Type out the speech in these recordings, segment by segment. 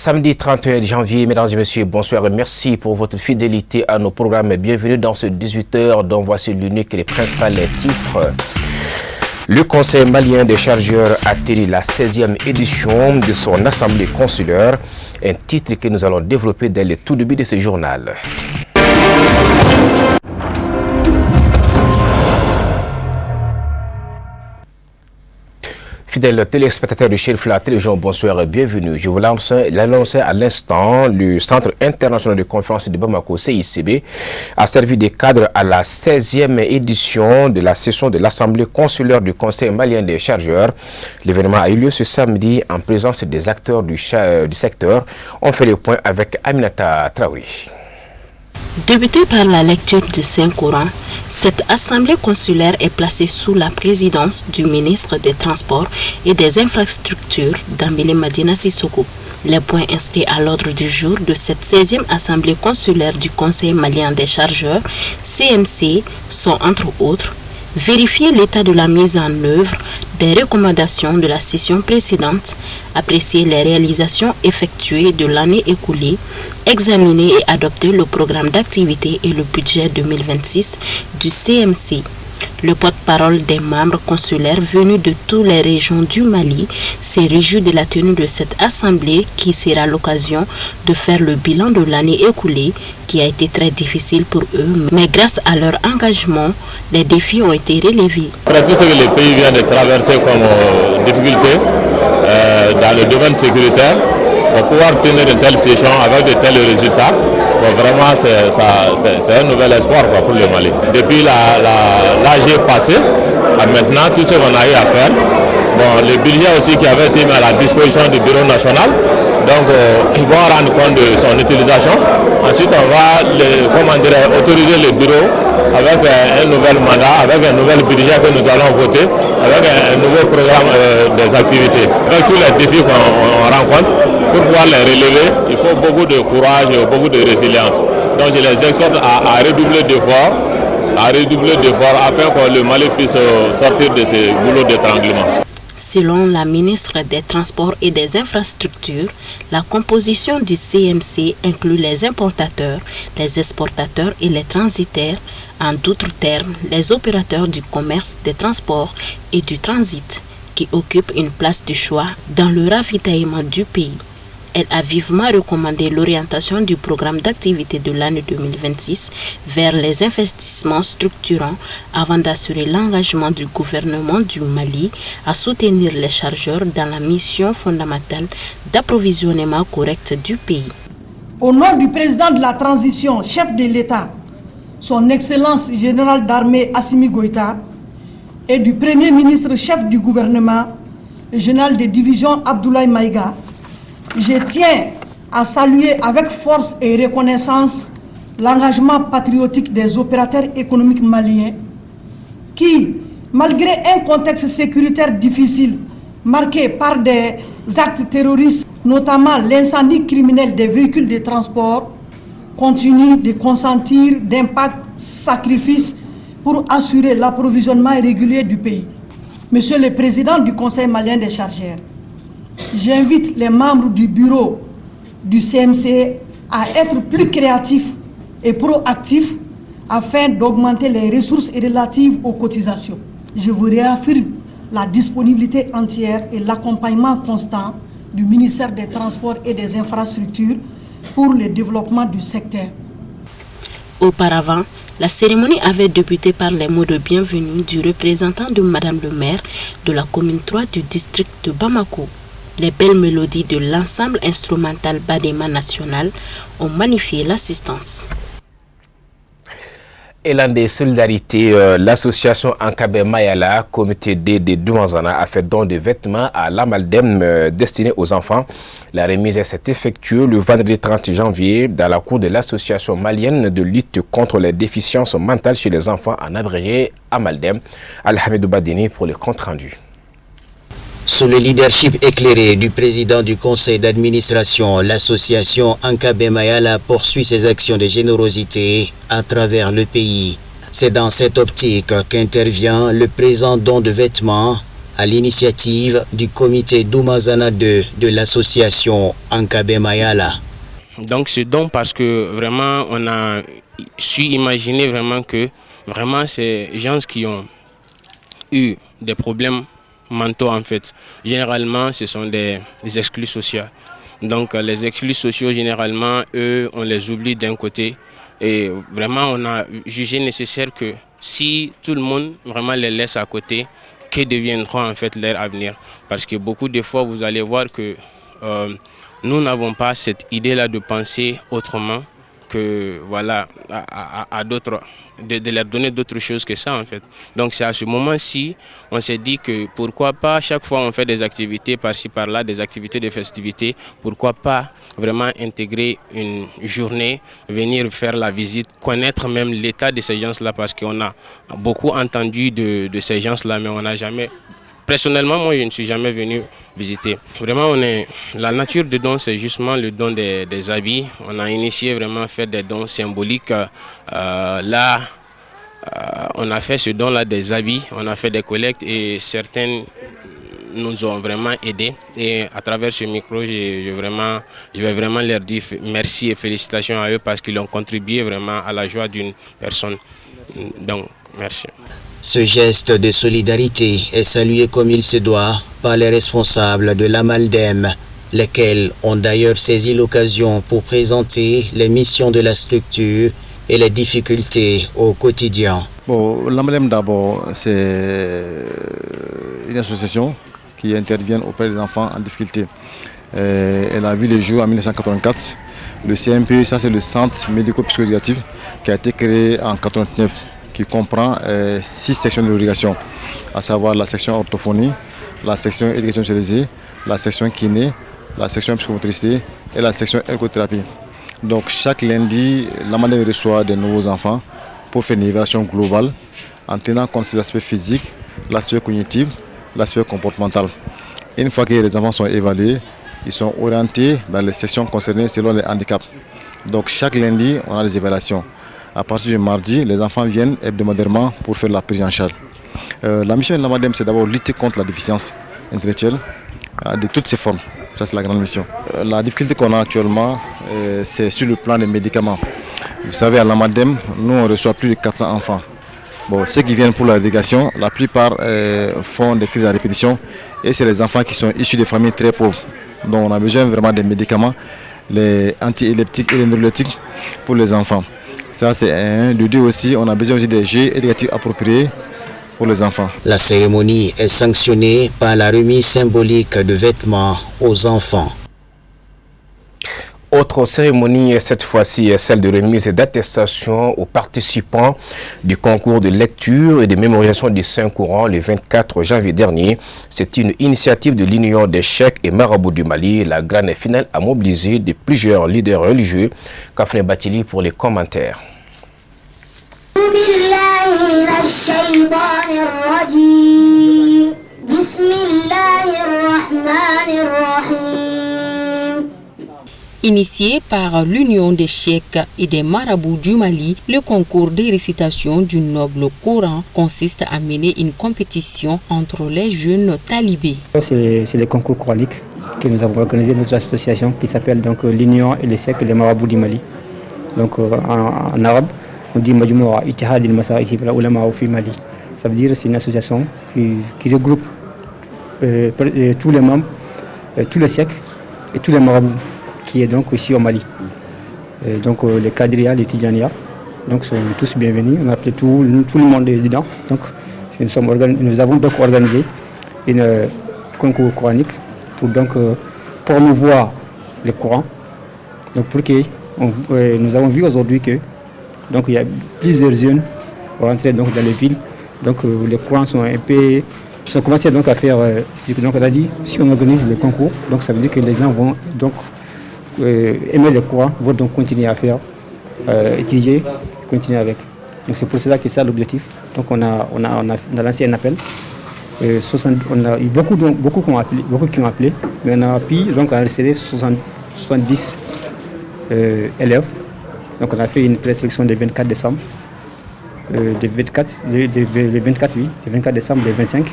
Samedi 31 janvier, mesdames et messieurs, bonsoir et merci pour votre fidélité à nos programmes. Bienvenue dans ce 18h dont voici l'unique et les principaux titres. Le Conseil malien des chargeurs a tenu la 16e édition de son assemblée consulaire, un titre que nous allons développer dès le tout début de ce journal. Fidèles téléspectateurs de Chérif La Télévision, bonsoir et bienvenue. Je vous l'annonçais à l'instant, le Centre international de conférence de Bamako, CICB, a servi de cadre à la 16e édition de la session de l'Assemblée consulaire du Conseil malien des chargeurs. L'événement a eu lieu ce samedi en présence des acteurs du secteur. On fait le point avec Aminata Traoré. Débutée par la lecture du Saint-Coran, cette assemblée consulaire est placée sous la présidence du ministre des Transports et des Infrastructures, Dambélé Madina Sissoko. Les points inscrits à l'ordre du jour de cette 16e assemblée consulaire du Conseil malien des chargeurs, CMC, sont entre autres vérifier l'état de la mise en œuvre des recommandations de la session précédente, apprécier les réalisations effectuées de l'année écoulée, examiner et adopter le programme d'activité et le budget 2026 du CMC. Le porte-parole des membres consulaires venus de toutes les régions du Mali s'est réjoui de la tenue de cette assemblée qui sera l'occasion de faire le bilan de l'année écoulée qui a été très difficile pour eux, mais grâce à leur engagement, les défis ont été relevés. Après tout ce que le pays vient de traverser comme difficulté dans le domaine sécuritaire, pour pouvoir tenir de telles sessions avec de tels résultats, vraiment c'est un nouvel espoir pour le Mali. Depuis l'âge passé, à maintenant tout ce qu'on a eu à faire, le budget aussi qui avait été mis à la disposition du bureau national, donc ils vont rendre compte de son utilisation. Ensuite on va autoriser le bureau avec un nouvel mandat, avec un nouvel budget que nous allons voter, avec un nouveau programme des activités. Avec tous les défis qu'on rencontre, pour pouvoir les relever, il faut beaucoup de courage et beaucoup de résilience. Donc je les exhorte à redoubler d'efforts, afin que le Mali puisse sortir de ce goulot d'étranglement. Selon la ministre des Transports et des Infrastructures, la composition du CMC inclut les importateurs, les exportateurs et les transitaires, en d'autres termes, les opérateurs du commerce, des transports et du transit, qui occupent une place de choix dans le ravitaillement du pays. Elle a vivement recommandé l'orientation du programme d'activité de l'année 2026 vers les investissements structurants avant d'assurer l'engagement du gouvernement du Mali à soutenir les chargeurs dans la mission fondamentale d'approvisionnement correct du pays. Au nom du président de la transition, chef de l'État, son Excellence général d'armée Assimi Goïta, et du Premier ministre chef du gouvernement, le général de division Abdoulaye Maïga, je tiens à saluer avec force et reconnaissance l'engagement patriotique des opérateurs économiques maliens qui, malgré un contexte sécuritaire difficile marqué par des actes terroristes, notamment l'incendie criminel des véhicules de transport, continuent de consentir d'impacts sacrifices pour assurer l'approvisionnement régulier du pays. Monsieur le Président du Conseil malien des chargeurs, j'invite les membres du bureau du CMC à être plus créatifs et proactifs afin d'augmenter les ressources relatives aux cotisations. Je vous réaffirme la disponibilité entière et l'accompagnement constant du ministère des Transports et des Infrastructures pour le développement du secteur. Auparavant, la cérémonie avait débuté par les mots de bienvenue du représentant de Madame le maire de la commune 3 du district de Bamako. Les belles mélodies de l'ensemble instrumental Badema National ont magnifié l'assistance. Élan de solidarité, l'association Ankabé Mayala, comité D de Douanzana, a fait don de vêtements à l'Amaldem destinés aux enfants. La remise s'est effectuée le vendredi 30 janvier dans la cour de l'association malienne de lutte contre les déficiences mentales chez les enfants, en abrégé Amaldem. Al-Hamidou Badini pour le compte rendu. Sous le leadership éclairé du président du conseil d'administration, l'association Ankabé Mayala poursuit ses actions de générosité à travers le pays. C'est dans cette optique qu'intervient le présent don de vêtements à l'initiative du comité Doumazana 2 de l'association Ankabe Mayala. Donc ce don parce que vraiment on a su imaginer vraiment que vraiment ces gens qui ont eu des problèmes mentaux en fait, généralement ce sont des exclus sociaux. Donc les exclus sociaux généralement eux on les oublie d'un côté et vraiment on a jugé nécessaire que si tout le monde vraiment les laisse à côté, que deviendra en fait leur avenir? Parce que beaucoup de fois vous allez voir que nous n'avons pas cette idée-là de penser autrement que voilà à d'autres, de leur donner d'autres choses que ça en fait. Donc c'est à ce moment-ci, on s'est dit que pourquoi pas, chaque fois on fait des activités par-ci par-là, des activités de festivités, pourquoi pas vraiment intégrer une journée, venir faire la visite, connaître même l'état de ces gens-là, parce qu'on a beaucoup entendu de ces gens-là, mais on n'a jamais... Personnellement, moi, je ne suis jamais venu visiter. Vraiment, la nature de don, c'est justement le don des habits. On a initié vraiment à faire des dons symboliques. Là, on a fait ce don-là des habits, on a fait des collectes et certaines nous ont vraiment aidés. Et à travers ce micro, je vais vraiment leur dire merci et félicitations à eux parce qu'ils ont contribué vraiment à la joie d'une personne. Donc, merci. Ce geste de solidarité est salué comme il se doit par les responsables de l'Amaldem, lesquels ont d'ailleurs saisi l'occasion pour présenter les missions de la structure et les difficultés au quotidien. Bon, l'Amaldem d'abord, c'est une association qui intervient auprès des enfants en difficulté. Elle a vu le jour en 1984. Le CMP, ça c'est le centre médico-psycho-éducatif qui a été créé en 1989. Qui comprend 6 sections d'éducation, à savoir la section orthophonie, la section éducation spécialisée, la section kiné, la section psychomotricité et la section ergothérapie. Donc chaque lundi, l'Amaldem reçoit de nouveaux enfants pour faire une évaluation globale en tenant compte de l'aspect physique, l'aspect cognitif, l'aspect comportemental. Une fois que les enfants sont évalués, ils sont orientés dans les sections concernées selon les handicaps. Donc chaque lundi, on a des évaluations. À partir du mardi, les enfants viennent hebdomadairement pour faire la prise en charge. La mission de l'Amaldem, c'est d'abord lutter contre la déficience intellectuelle de toutes ses formes. Ça, c'est la grande mission. La difficulté qu'on a actuellement, c'est sur le plan des médicaments. Vous savez, à l'Amaldem, nous, on reçoit plus de 400 enfants. Bon, ceux qui viennent pour la délégation, la plupart font des crises à répétition. Et c'est les enfants qui sont issus de familles très pauvres. Donc, on a besoin vraiment des médicaments, les antiépileptiques et les neuroleptiques pour les enfants. Ça c'est un. De deux aussi, on a besoin aussi des jeux éducatifs appropriés pour les enfants. La cérémonie est sanctionnée par la remise symbolique de vêtements aux enfants. Autre cérémonie, cette fois-ci, est celle de remise d'attestation aux participants du concours de lecture et de mémorisation du Saint-Courant le 24 janvier dernier. C'est une initiative de l'Union des Cheikh et Marabouts du Mali. La grande finale a mobilisé de plusieurs leaders religieux. Kafne Batili pour les commentaires. Initié par l'Union des Cheikh et des Marabouts du Mali, le concours de récitation du noble Coran consiste à mener une compétition entre les jeunes talibés. C'est le concours coranique que nous avons organisé notre association qui s'appelle donc l'Union et les Cheikh et les Marabouts du Mali. Donc en arabe, on dit Majmoua Ittihad al-Masaïki wal Ulama fi Mali. Ça veut dire que c'est une association qui regroupe tous les membres, tous les Cheikh et tous les Marabouts qui est donc ici au Mali. Et donc les Kadria, les Tidjania, donc sont tous bienvenus. On a appelé tout le monde dedans. Donc nous avons donc organisé un concours coranique pour donc promouvoir le Coran. Donc pour que nous avons vu aujourd'hui que donc il y a plusieurs jeunes rentrés donc dans les villes. Donc les Corans sont un peu ils ont commencé donc à faire donc on a dit si on organise le concours, donc ça veut dire que les gens vont donc aimer le Coran, vont donc continuer à faire, étudier, continuer avec. Donc c'est pour cela que c'est ça l'objectif. Donc on a lancé un appel. On a eu beaucoup qui ont appelé, mais on a pu donc enregistrer 70 élèves. Donc on a fait une présélection le 24 décembre, le 24 décembre, le 25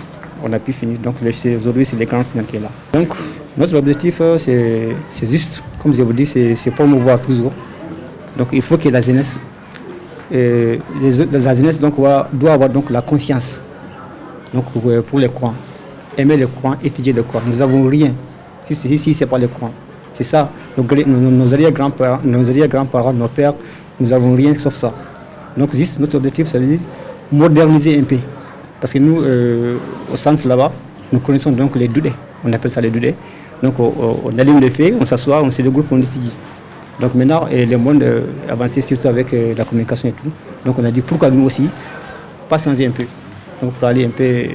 on a pu finir. Donc aujourd'hui, c'est les grands finales qui est là. Donc notre objectif, c'est juste, comme je vous dis, c'est promouvoir toujours. Donc il faut que la jeunesse, donc, doit avoir donc, la conscience donc, pour les Corans. Aimer le Coran, étudier le Coran. Nous n'avons rien si ce n'est pas le Coran. C'est ça. Nos arrière-grands-parents, nos pères, nous n'avons rien sauf ça. Donc juste notre objectif, ça veut dire moderniser un peu. Parce que nous, au centre là-bas, nous connaissons donc les doudés. On appelle ça les doudés. Donc on allume les feux, on s'assoit, on se regroupe, on étudie. Donc maintenant, le monde avancé surtout avec la communication et tout. Donc on a dit pourquoi nous aussi, pas changer un peu. Donc pour aller un peu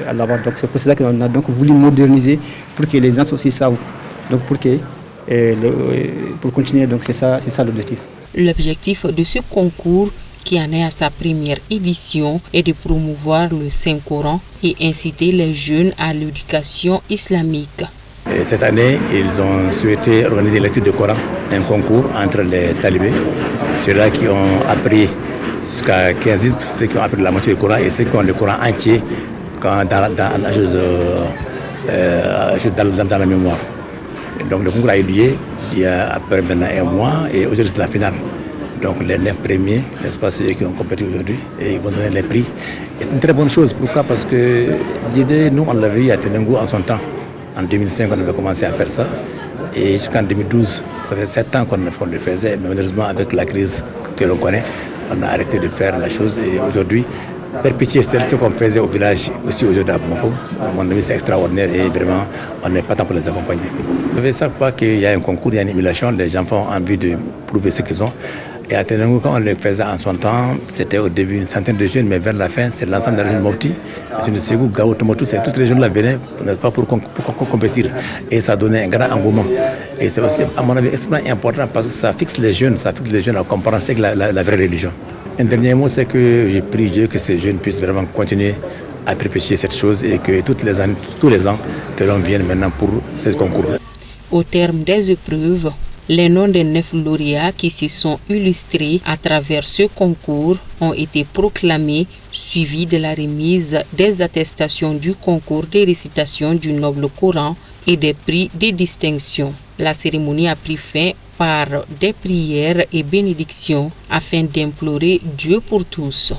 à l'avant. Donc c'est pour ça qu'on a donc voulu moderniser pour que les gens aussi savent. Donc pour continuer, donc c'est ça l'objectif. L'objectif de ce concours, qui en est à sa première édition, est de promouvoir le Saint-Coran et inciter les jeunes à l'éducation islamique. Et cette année, ils ont souhaité organiser l'étude du Coran, un concours entre les talibés, ceux-là qui ont appris jusqu'à 15 ans, ceux qui ont appris la moitié du Coran et ceux qui ont le Coran entier dans la mémoire. Donc le concours a eu lieu il y a après maintenant un mois et aujourd'hui c'est la finale. Donc les 9 premiers, n'est-ce pas, ceux qui ont compété aujourd'hui, et ils vont donner les prix. Et c'est une très bonne chose. Pourquoi? Parce que l'idée, nous on l'avait eu à Tenengo en son temps. En 2005 on avait commencé à faire ça. Et jusqu'en 2012, ça fait 7 ans qu'on le faisait. Mais malheureusement avec la crise que l'on connaît, on a arrêté de faire la chose. Et aujourd'hui, perpétuer ce qu'on faisait au village, aussi aujourd'hui à Bamako, à mon avis c'est extraordinaire et vraiment on n'est pas temps pour les accompagner. Vous savez, chaque fois qu'il y a un concours, il y a une émulation, les gens ont envie de prouver ce qu'ils ont. Et à Tenengo, quand on le faisait en son temps, c'était au début une centaine de jeunes, mais vers la fin, c'est l'ensemble de la région de Mopti, de Ségou, Gao, Tomotou, c'est toutes les jeunes là venaient, n'est-ce pas, pour compétir. Et ça donnait un grand engouement. Et c'est aussi, à mon avis, extrêmement important parce que ça fixe les jeunes à comprendre ce que la vraie religion. Un dernier mot, c'est que j'ai prié Dieu que ces jeunes puissent vraiment continuer à perpétuer cette chose et que tous les ans, que l'on vienne maintenant pour ce concours. Au terme des épreuves, les noms des 9 lauréats qui se sont illustrés à travers ce concours ont été proclamés, suivis de la remise des attestations du concours de récitation du Noble Coran et des prix de distinction. La cérémonie a pris fin par des prières et bénédictions afin d'implorer Dieu pour tous.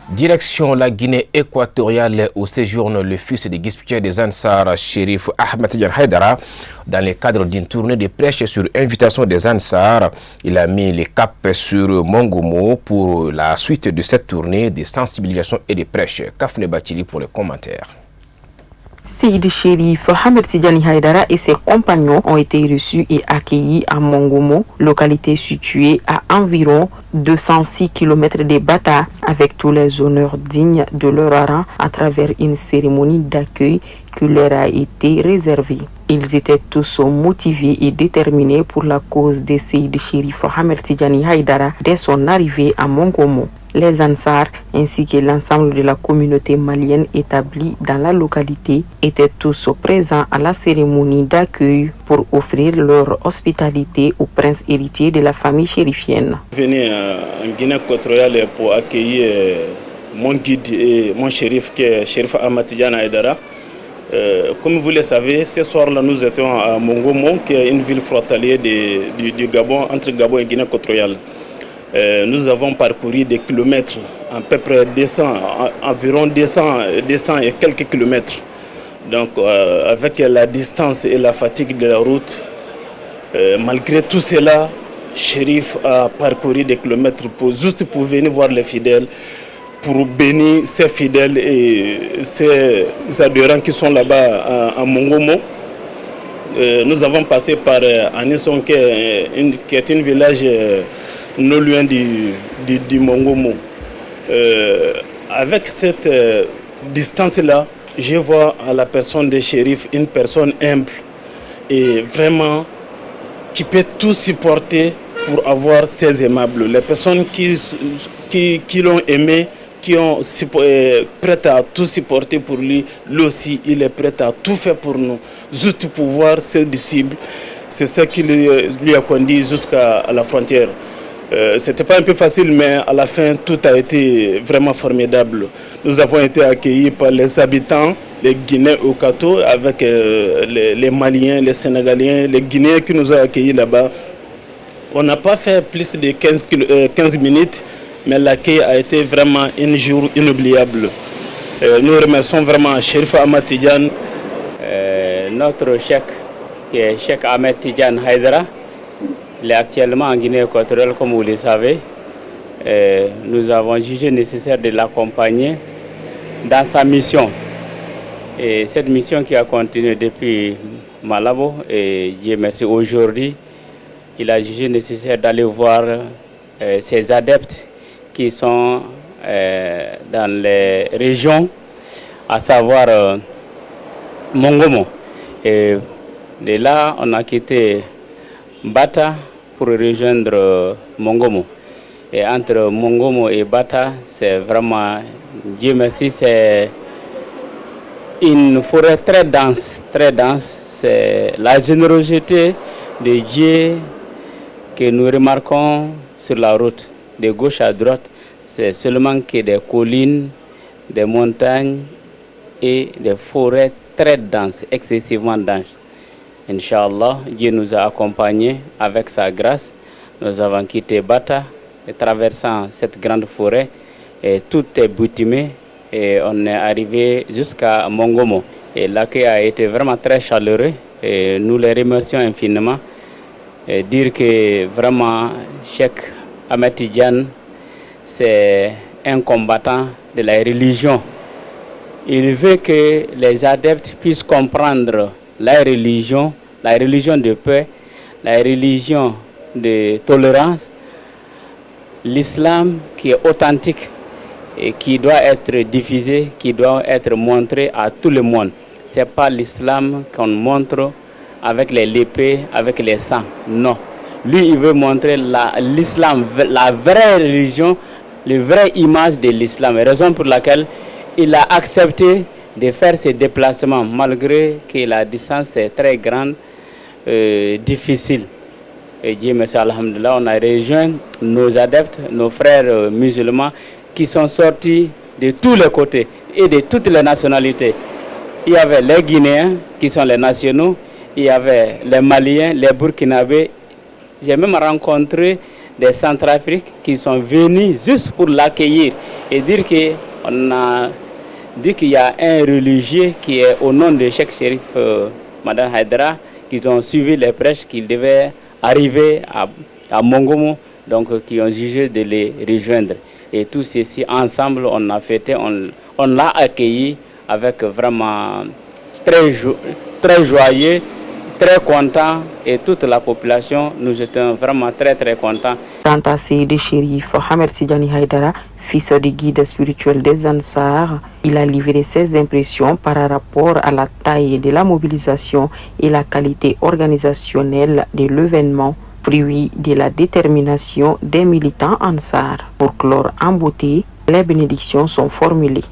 Direction la Guinée équatoriale où séjourne le fils du guide des Ansar, Chérif Ahmed Tidiane Haïdara. Dans le cadre d'une tournée de prêche sur invitation des Ansar, il a mis les caps sur Mongomo pour la suite de cette tournée de sensibilisation et de prêche. Kafne Batili pour les commentaires. Seydi Chérif Ahmed Tidiane Haïdara et ses compagnons ont été reçus et accueillis à Mongomo, localité située à environ 206 km de Bata, avec tous les honneurs dignes de leur rang à travers une cérémonie d'accueil qui leur a été réservée. Ils étaient tous motivés et déterminés pour la cause de Seydi Chérif Ahmed Tidiane Haïdara dès son arrivée à Mongomo. Les Ansar ainsi que l'ensemble de la communauté malienne établie dans la localité étaient tous présents à la cérémonie d'accueil pour offrir leur hospitalité au prince héritier de la famille chérifienne. Je suis venu en Guinée équatoriale pour accueillir mon guide et mon shérif qui est Chérif Ahmed Tidiane Haïdara. Comme vous le savez, ce soir-là nous étions à Mongomo, qui est une ville frontalière du Gabon, entre Gabon et Guinée équatoriale. Nous avons parcouru des kilomètres, à peu près environ 200 et quelques kilomètres. Donc avec la distance et la fatigue de la route, malgré tout cela, Chérif a parcouru des kilomètres juste pour venir voir les fidèles, pour bénir ces fidèles et ces adhérents qui sont là-bas à Mongomo. Nous avons passé par Anisson, qui est un village non loin du Mongomo. Avec cette distance-là, je vois à la personne de Chérif une personne humble et vraiment qui peut tout supporter pour avoir ces aimables. Les personnes qui l'ont aimé, qui ont prêt à tout supporter pour lui, lui aussi il est prêt à tout faire pour nous, juste pour voir ses disciples. C'est ce qui lui a conduit jusqu'à la frontière. C'était pas un peu facile, mais à la fin, tout a été vraiment formidable. Nous avons été accueillis par les habitants, les Guinéens au Cato, avec les Maliens, les Sénégaliens, les Guinéens qui nous ont accueillis là-bas. On n'a pas fait plus de 15 minutes, mais l'accueil a été vraiment un jour inoubliable. Nous remercions vraiment Chérif Ahmed Tidiane. Notre chef, qui est Cheikh Ahmed Tidiane Haïdara, il est actuellement en Guinée équatoriale, comme vous le savez. Nous avons jugé nécessaire de l'accompagner dans sa mission. Et cette mission qui a continué depuis Malabo, et Dieu merci, aujourd'hui, il a jugé nécessaire d'aller voir ses adeptes qui sont dans les régions, à savoir Mongomo. Et de là, on a quitté Bata pour rejoindre Mongomo. Et entre Mongomo et Bata, c'est vraiment, Dieu merci, c'est une forêt très dense, très dense. C'est la générosité de Dieu que nous remarquons sur la route, de gauche à droite. C'est seulement que des collines, des montagnes et des forêts très denses, excessivement denses. Inch'Allah, Dieu nous a accompagnés avec sa grâce. Nous avons quitté Bata et traversant cette grande forêt, et tout est bitumé et on est arrivé jusqu'à Mongomo. Et l'accueil a été vraiment très chaleureux et nous les remercions infiniment. Et dire que vraiment, Cheikh Ahmed Tidiane, c'est un combattant de la religion. Il veut que les adeptes puissent comprendre la religion de paix, la religion de tolérance, l'islam qui est authentique et qui doit être diffusé, qui doit être montré à tout le monde. Ce n'est pas l'islam qu'on montre avec les l'épée, avec les sangs. Non. Lui, il veut montrer l'islam, la vraie religion, la vraie image de l'islam. Raison pour laquelle il a accepté de faire ces déplacements, malgré que la distance est très grande, difficile. Et Dieu merci, alhamdoulilah, on a rejoint nos adeptes, nos frères musulmans, qui sont sortis de tous les côtés et de toutes les nationalités. Il y avait les Guinéens, qui sont les nationaux, il y avait les Maliens, les Burkinabés. J'ai même rencontré des Centrafriques qui sont venus juste pour l'accueillir et dire qu'on a dit qu'il y a un religieux qui est au nom de Cheikh Chérif Madame Haïdara, qu'ils ont suivi les prêches, qu'ils devaient arriver à Mongomo, donc qui ont jugé de les rejoindre. Et tout ceci ensemble, on a fêté, on l'a accueilli avec vraiment très joyeux, très content, et toute la population, nous étions vraiment très contents. Quant à Seydi Chérif Ahmed Tidiane Haïdara, fils du guide spirituel des Ansar, il a livré ses impressions par rapport à la taille de la mobilisation et la qualité organisationnelle de l'événement, fruit de la détermination des militants Ansar. Pour clore en beauté, les bénédictions sont formulées.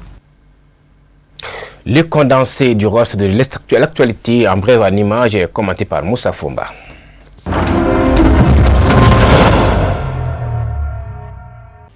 Le condensé du reste de l'actualité en brève en image est commenté par Moussa Fomba.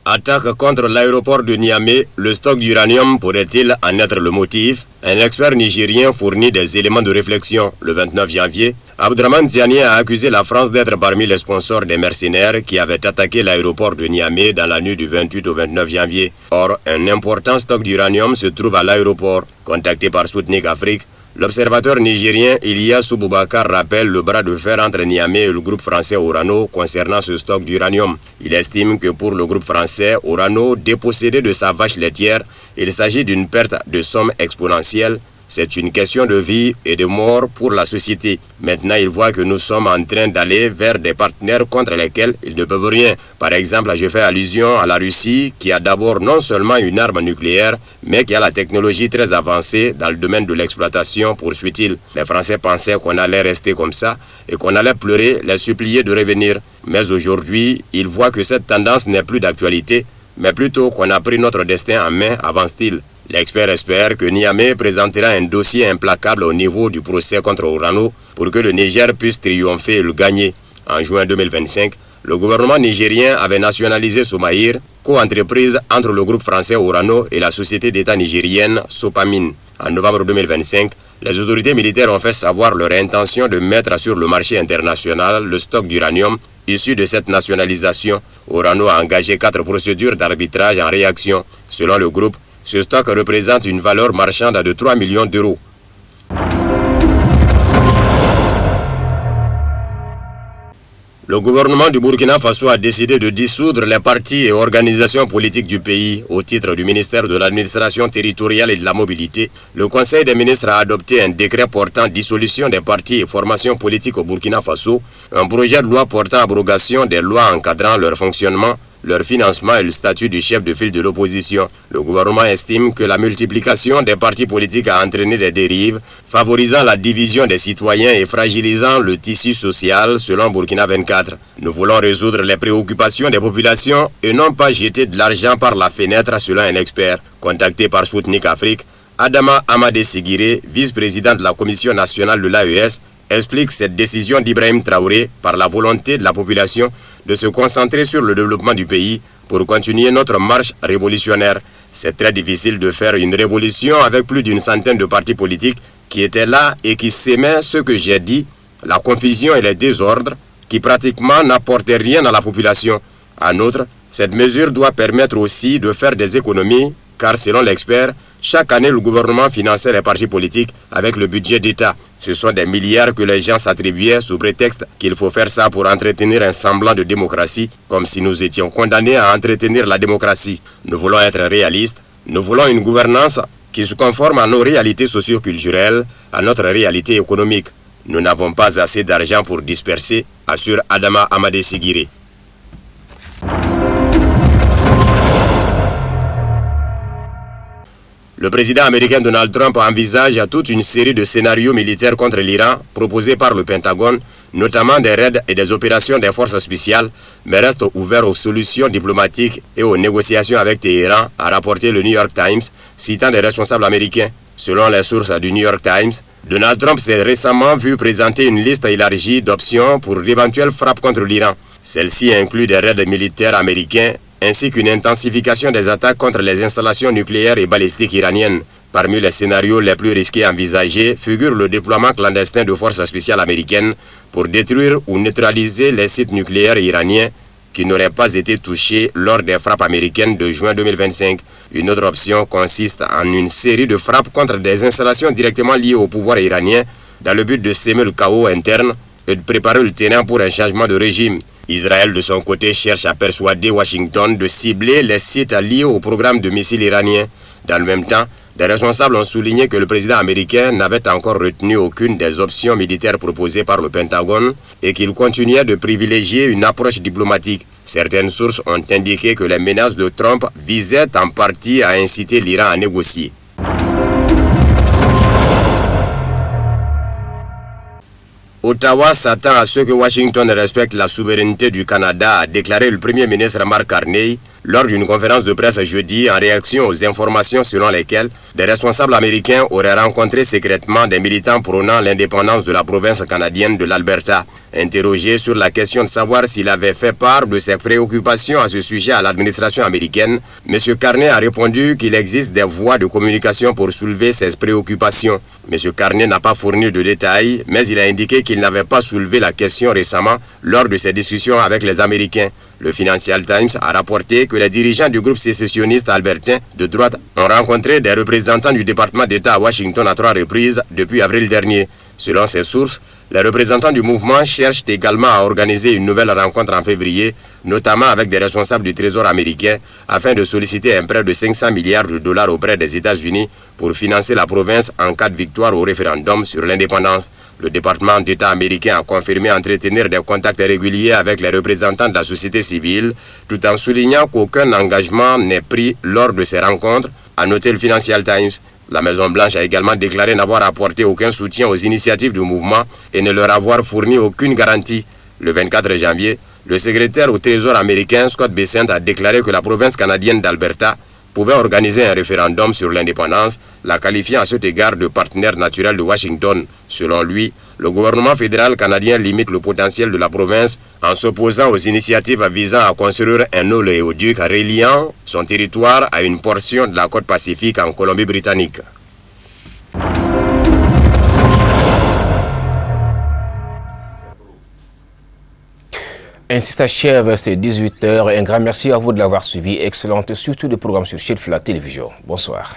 Attaque contre l'aéroport de Niamey, le stock d'uranium pourrait-il en être le motif? Un expert nigérien fournit des éléments de réflexion. Le 29 janvier, Abdraman Tiani a accusé la France d'être parmi les sponsors des mercenaires qui avaient attaqué l'aéroport de Niamey dans la nuit du 28 au 29 janvier. Or, un important stock d'uranium se trouve à l'aéroport. Contacté par Sputnik Afrique, l'observateur nigérien Ilyasou Boubacar rappelle le bras de fer entre Niamey et le groupe français Orano concernant ce stock d'uranium. Il estime que pour le groupe français Orano, dépossédé de sa vache laitière, il s'agit d'une perte de somme exponentielle. C'est une question de vie et de mort pour la société. Maintenant, il voit que nous sommes en train d'aller vers des partenaires contre lesquels ils ne peuvent rien. Par exemple, je fais allusion à la Russie qui a d'abord non seulement une arme nucléaire, mais qui a la technologie très avancée dans le domaine de l'exploitation, poursuit-il. Les Français pensaient qu'on allait rester comme ça et qu'on allait pleurer, les supplier de revenir. Mais aujourd'hui, ils voient que cette tendance n'est plus d'actualité, mais plutôt qu'on a pris notre destin en main, avance-t-il. L'expert espère que Niamey présentera un dossier implacable au niveau du procès contre Orano pour que le Niger puisse triompher et le gagner. En juin 2025, le gouvernement nigérien avait nationalisé Somaïr, co-entreprise entre le groupe français Orano et la société d'État nigérienne Sopamine. En novembre 2025, les autorités militaires ont fait savoir leur intention de mettre sur le marché international le stock d'uranium issu de cette nationalisation. Orano a engagé 4 procédures d'arbitrage en réaction. Selon le groupe, ce stock représente une valeur marchande de 3 millions d'euros. Le gouvernement du Burkina Faso a décidé de dissoudre les partis et organisations politiques du pays. Au titre du ministère de l'administration territoriale et de la mobilité, le Conseil des ministres a adopté un décret portant dissolution des partis et formations politiques au Burkina Faso, un projet de loi portant abrogation des lois encadrant leur fonctionnement, leur financement et le statut du chef de file de l'opposition. Le gouvernement estime que la multiplication des partis politiques a entraîné des dérives, favorisant la division des citoyens et fragilisant le tissu social, selon Burkina 24. Nous voulons résoudre les préoccupations des populations et non pas jeter de l'argent par la fenêtre, selon un expert. Contacté par Sputnik Afrique, Adama Amadé Sigiré, vice-président de la Commission nationale de l'AES, explique cette décision d'Ibrahim Traoré par la volonté de la population de se concentrer sur le développement du pays pour continuer notre marche révolutionnaire. C'est très difficile de faire une révolution avec plus d'une centaine de partis politiques qui étaient là et qui s'aimaient ce que j'ai dit, la confusion et les désordres, qui pratiquement n'apportaient rien à la population. En outre, cette mesure doit permettre aussi de faire des économies, car selon l'expert, chaque année le gouvernement finançait les partis politiques avec le budget d'État. Ce sont des milliards que les gens s'attribuaient sous prétexte qu'il faut faire ça pour entretenir un semblant de démocratie, comme si nous étions condamnés à entretenir la démocratie. Nous voulons être réalistes, nous voulons une gouvernance qui se conforme à nos réalités socio-culturelles, à notre réalité économique. Nous n'avons pas assez d'argent pour disperser, assure Adama Amadé Sigiré. Le président américain Donald Trump envisage toute une série de scénarios militaires contre l'Iran proposés par le Pentagone, notamment des raids et des opérations des forces spéciales, mais reste ouvert aux solutions diplomatiques et aux négociations avec Téhéran, a rapporté le New York Times, citant des responsables américains. Selon les sources du New York Times, Donald Trump s'est récemment vu présenter une liste élargie d'options pour d'éventuelles frappes contre l'Iran. Celle-ci inclut des raids militaires américains ainsi qu'une intensification des attaques contre les installations nucléaires et balistiques iraniennes. Parmi les scénarios les plus risqués envisagés figure le déploiement clandestin de forces spéciales américaines pour détruire ou neutraliser les sites nucléaires iraniens qui n'auraient pas été touchés lors des frappes américaines de juin 2025. Une autre option consiste en une série de frappes contre des installations directement liées au pouvoir iranien dans le but de s'aimer le chaos interne et de préparer le terrain pour un changement de régime. Israël, de son côté, cherche à persuader Washington de cibler les sites liés au programme de missiles iranien. Dans le même temps, des responsables ont souligné que le président américain n'avait encore retenu aucune des options militaires proposées par le Pentagone et qu'il continuait de privilégier une approche diplomatique. Certaines sources ont indiqué que les menaces de Trump visaient en partie à inciter l'Iran à négocier. Ottawa s'attend à ce que Washington respecte la souveraineté du Canada, a déclaré le Premier ministre Mark Carney lors d'une conférence de presse jeudi en réaction aux informations selon lesquelles des responsables américains auraient rencontré secrètement des militants prônant l'indépendance de la province canadienne de l'Alberta. Interrogé sur la question de savoir s'il avait fait part de ses préoccupations à ce sujet à l'administration américaine, M. Carney a répondu qu'il existe des voies de communication pour soulever ces préoccupations. M. Carney n'a pas fourni de détails, mais il a indiqué qu'il n'avait pas soulevé la question récemment lors de ses discussions avec les Américains. Le Financial Times a rapporté que les dirigeants du groupe sécessionniste albertain de droite ont rencontré des représentants du département d'État à Washington à 3 reprises depuis avril dernier. Selon ces sources, les représentants du mouvement cherchent également à organiser une nouvelle rencontre en février, notamment avec des responsables du Trésor américain, afin de solliciter un prêt de 500 milliards de dollars auprès des États-Unis pour financer la province en cas de victoire au référendum sur l'indépendance. Le département d'État américain a confirmé entretenir des contacts réguliers avec les représentants de la société civile, tout en soulignant qu'aucun engagement n'est pris lors de ces rencontres, a noté le Financial Times. La Maison-Blanche a également déclaré n'avoir apporté aucun soutien aux initiatives du mouvement et ne leur avoir fourni aucune garantie. Le 24 janvier, le secrétaire au Trésor américain Scott Bessent a déclaré que la province canadienne d'Alberta pouvait organiser un référendum sur l'indépendance, la qualifiant à cet égard de partenaire naturel de Washington. Selon lui, le gouvernement fédéral canadien limite le potentiel de la province en s'opposant aux initiatives visant à construire un oléoduc reliant son territoire à une portion de la côte pacifique en Colombie-Britannique. Ainsi s'achève ces 18h. Un grand merci à vous de l'avoir suivi. Excellente surtout de programme sur Chef la télévision. Bonsoir.